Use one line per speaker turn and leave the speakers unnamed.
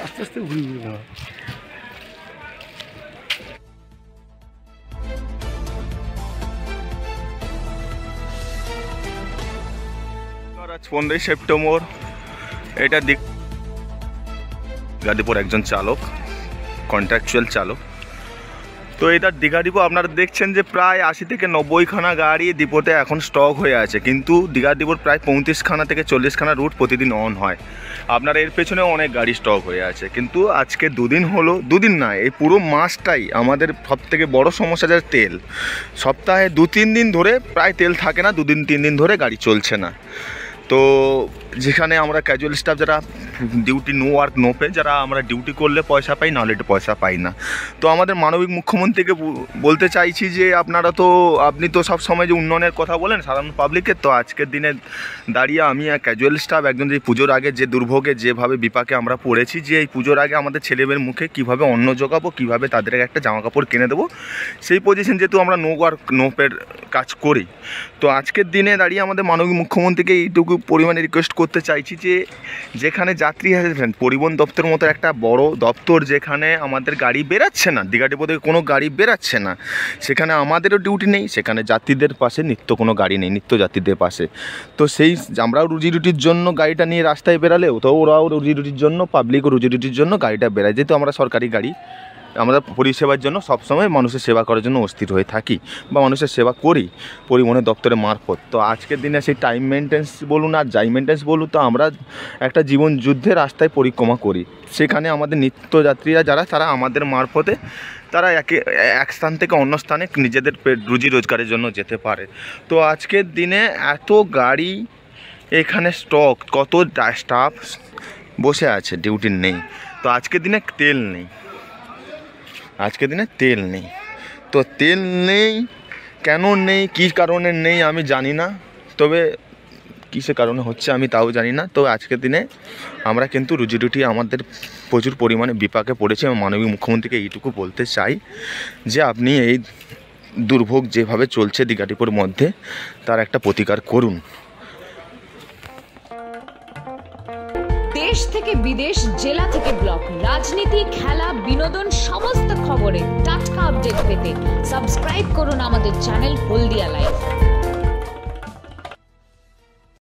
আস্তে আস্তে ঘুরে ঘুরে না।
আজ 15 সেপ্টেম্বর, এটা দীঘা ডিপোর একজন চালক, কন্ট্রাকচুয়াল চালক। তো এটা দীঘা ডিপো আপনারা দেখছেন যে প্রায় 80 থেকে 90 খানা গাড়ি ডিপোতে এখন স্টক হয়ে আছে, কিন্তু দীঘা ডিপোর প্রায় 35 খানা থেকে 40 খানা রুট প্রতিদিন অন হয়। আপনার এর পেছনেও অনেক গাড়ি স্টক হয়ে আছে, কিন্তু আজকে দুদিন হলো, দুদিন না, এই পুরো মাসটাই আমাদের সবথেকে বড় সমস্যা যে তেল। সপ্তাহে 2-3 দিন ধরে প্রায় তেল থাকে না, 2-3 দিন ধরে গাড়ি চলছে না। তো যেখানে আমরা ক্যাজুয়াল স্টাফ যারা duty no work no pay, যারা আমরা ডিউটি করলে পয়সা পাই, নাহলে একটু পয়সা পাই না। তো আমাদের মানবিক মুখ্যমন্ত্রীকে বলতে চাইছি যে আপনি তো সব সময় যে উন্নয়নের কথা বলেন সাধারণ পাবলিকের, তো আজকের দিনে দাঁড়িয়ে আমি ক্যাজুয়াল স্টাফ একজন, যে পুজোর আগে যে দুর্ভোগে যেভাবে বিপাকে আমরা পড়েছি, যে এই পুজোর আগে আমাদের ছেলেমেয়ের মুখে কীভাবে অন্ন জোগাবো, কীভাবে তাদের একটা জামা কাপড় কিনে দেবো, সেই পজিশন যেহেতু আমরা নো ওয়ার্ক নো পের কাজ করি। তো আজকের দিনে দাঁড়িয়ে আমাদের মানবিক মুখ্যমন্ত্রীকে এইটুকু পরিমাণে রিকোয়েস্ট করতে চাইছি যে যেখানে যাত্রী আসবেন, পরিবহন দপ্তর মতো একটা বড় দপ্তর, যেখানে আমাদের গাড়ি বেরাচ্ছে না, দীঘা ডিপো থেকে কোনো গাড়ি বেরাচ্ছে না, সেখানে আমাদেরও ডিউটি নেই, সেখানে যাত্রীদের পাশে নিত্য কোনো গাড়ি নেই, নিত্য যাত্রীদের পাশে। তো সেই আমরাও রুজি রুটির জন্য গাড়িটা নিয়ে রাস্তায় বেরালেও, তো ওরাও রুজি রুটির জন্য, পাবলিকও রুজি রুটির জন্য গাড়িটা বেরায়, যেহেতু আমরা সরকারি গাড়ি, আমরা পরিষেবার জন্য সবসময় মানুষের সেবা করার জন্য অস্থির হয়ে থাকি বা মানুষের সেবা করি পরিবহনের দপ্তরের মারফত। তো আজকের দিনে সেই টাইম মেনটেন্স বলুন আর যাই মেনটেন্স বলুন, তো আমরা একটা জীবন যুদ্ধে রাস্তায় পরিক্রমা করি, সেখানে আমাদের নিত্যযাত্রীরা যারা, তারা আমাদের মারফতে তারা এক স্থান থেকে অন্য স্থানে নিজেদের রুজি রোজগারের জন্য যেতে পারে। তো আজকের দিনে এত গাড়ি এখানে স্টক, কত স্টাফ বসে আছে, ডিউটি নেই। তো আজকের দিনে তেল নেই, আজকের দিনে তেল নেই। তো তেল নেই কেন নেই, কী কারণে নেই আমি জানি না, তবে কিসের কারণে হচ্ছে আমি তাও জানি না। তো আজকের দিনে আমরা কিন্তু রুজি রুটি আমাদের প্রচুর পরিমাণে বিপাকে পড়েছে, এবং মাননীয় মুখ্যমন্ত্রীকে এইটুকু বলতে চাই যে আপনি এই দুর্ভোগ যেভাবে চলছে দীঘা ডিপোর মধ্যে, তার একটা প্রতিকার করুন।
দেশ থেকে বিদেশ, জেলা থেকে ব্লক, রাজনীতি, খেলা, বিনোদন, সমস্ত খবরের টাটকা আপডেট পেতে সাবস্ক্রাইব করুন আমাদের চ্যানেল হলদিয়া লাইভ।